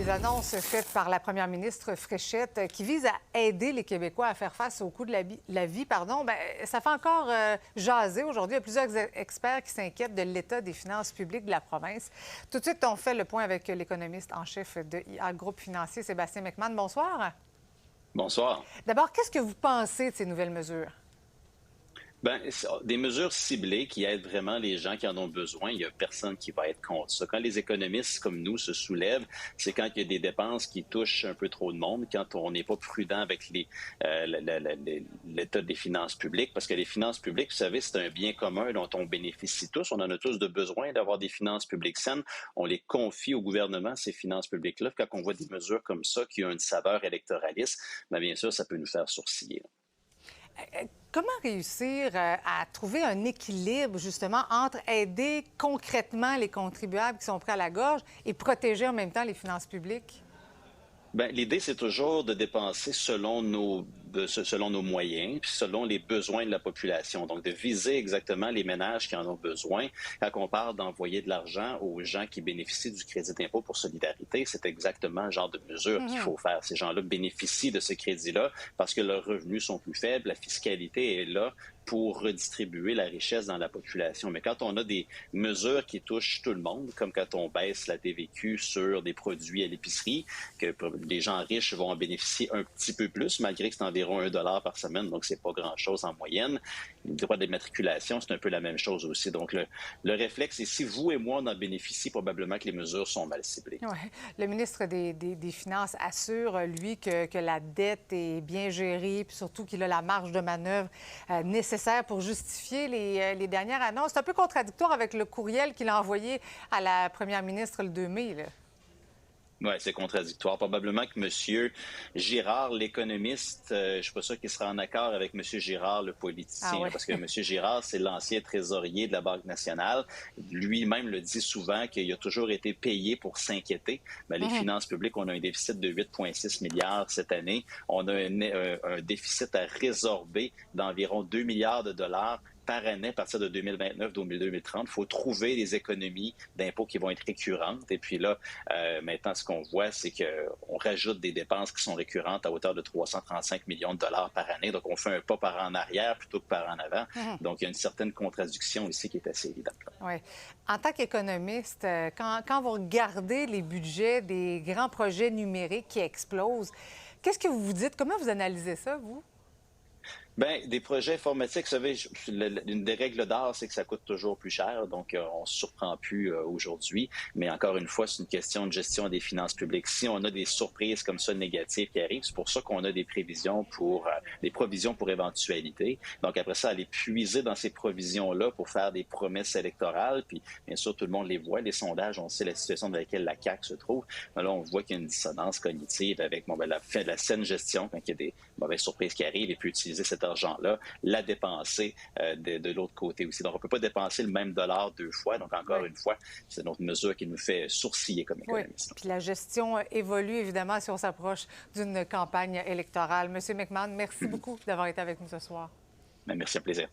les annonces faites par la première ministre Fréchette qui visent à aider les Québécois à faire face au coût de la vie, ça fait encore jaser aujourd'hui. Il y a plusieurs experts qui s'inquiètent de l'état des finances publiques de la province. Tout de suite, on fait le point avec l'économiste en chef de IA Groupe financier, Sébastien McMahon. Bonsoir. Bonsoir. D'abord, qu'est-ce que vous pensez de ces nouvelles mesures? Bien, des mesures ciblées qui aident vraiment les gens qui en ont besoin. Il n'y a personne qui va être contre ça. Quand les économistes comme nous se soulèvent, c'est quand il y a des dépenses qui touchent un peu trop de monde, quand on n'est pas prudent avec l'état des finances publiques. Parce que les finances publiques, vous savez, c'est un bien commun dont on bénéficie tous. On en a tous de besoin d'avoir des finances publiques saines. On les confie au gouvernement, ces finances publiques-là. Quand on voit des mesures comme ça qui ont une saveur électoraliste, bien sûr, ça peut nous faire sourciller. Comment réussir à trouver un équilibre, justement, entre aider concrètement les contribuables qui sont pris à la gorge et protéger en même temps les finances publiques? Bien, l'idée, c'est toujours de dépenser selon nos moyens, puis selon les besoins de la population. Donc, de viser exactement les ménages qui en ont besoin. Quand on parle d'envoyer de l'argent aux gens qui bénéficient du crédit d'impôt pour solidarité, c'est exactement le genre de mesure qu'il faut faire. Ces gens-là bénéficient de ce crédit-là parce que leurs revenus sont plus faibles, la fiscalité est là pour redistribuer la richesse dans la population. Mais quand on a des mesures qui touchent tout le monde, comme quand on baisse la TVQ sur des produits à l'épicerie, que les gens riches vont en bénéficier un petit peu plus, malgré que c'est environ $1 par semaine, donc c'est pas grand-chose en moyenne. Le droit d'immatriculation, c'est un peu la même chose aussi. Donc, le réflexe, c'est si vous et moi, on en bénéficie, probablement que les mesures sont mal ciblées. Ouais. Le ministre des Finances assure, lui, que la dette est bien gérée, puis surtout qu'il a la marge de manœuvre nécessaire pour justifier les dernières annonces. C'est un peu contradictoire avec le courriel qu'il a envoyé à la première ministre le 2 mai, là. Oui, c'est contradictoire. Probablement que M. Girard, l'économiste, je ne suis pas sûr qu'il sera en accord avec M. Girard, le politicien, parce que M. Girard, c'est l'ancien trésorier de la Banque nationale. Lui-même le dit souvent qu'il a toujours été payé pour s'inquiéter. Les finances publiques, on a un déficit de 8,6 milliards cette année. On a un déficit à résorber d'environ 2 milliards de dollars par année à partir de 2029-2030. Il faut trouver des économies d'impôts qui vont être récurrentes. Et puis là, maintenant, ce qu'on voit, c'est qu'on rajoute des dépenses qui sont récurrentes à hauteur de 335 millions de dollars par année. Donc, on fait un pas par en arrière plutôt que par en avant. Donc, il y a une certaine contradiction ici qui est assez évidente. Oui. En tant qu'économiste, quand vous regardez les budgets des grands projets numériques qui explosent, qu'est-ce que vous vous dites? Comment vous analysez ça, vous? Bien, des projets informatiques, vous savez, une des règles d'art, c'est que ça coûte toujours plus cher, donc on se surprend plus aujourd'hui. Mais encore une fois, c'est une question de gestion des finances publiques. Si on a des surprises comme ça négatives qui arrivent, c'est pour ça qu'on a des provisions pour éventualité. Donc après ça, aller puiser dans ces provisions-là pour faire des promesses électorales. Puis bien sûr, tout le monde les voit, les sondages, on sait la situation dans laquelle la CAQ se trouve. Mais là, on voit qu'il y a une dissonance cognitive avec la saine gestion quand il y a des mauvaises surprises qui arrivent et puis utiliser cet argent-là, la dépenser de l'autre côté aussi. Donc, on ne peut pas dépenser le même dollar deux fois. Donc, encore une fois, c'est notre mesure qui nous fait sourciller comme économiste. Oui. Puis la gestion évolue, évidemment, si on s'approche d'une campagne électorale. Monsieur McMahon, merci beaucoup d'avoir été avec nous ce soir. Merci, un plaisir.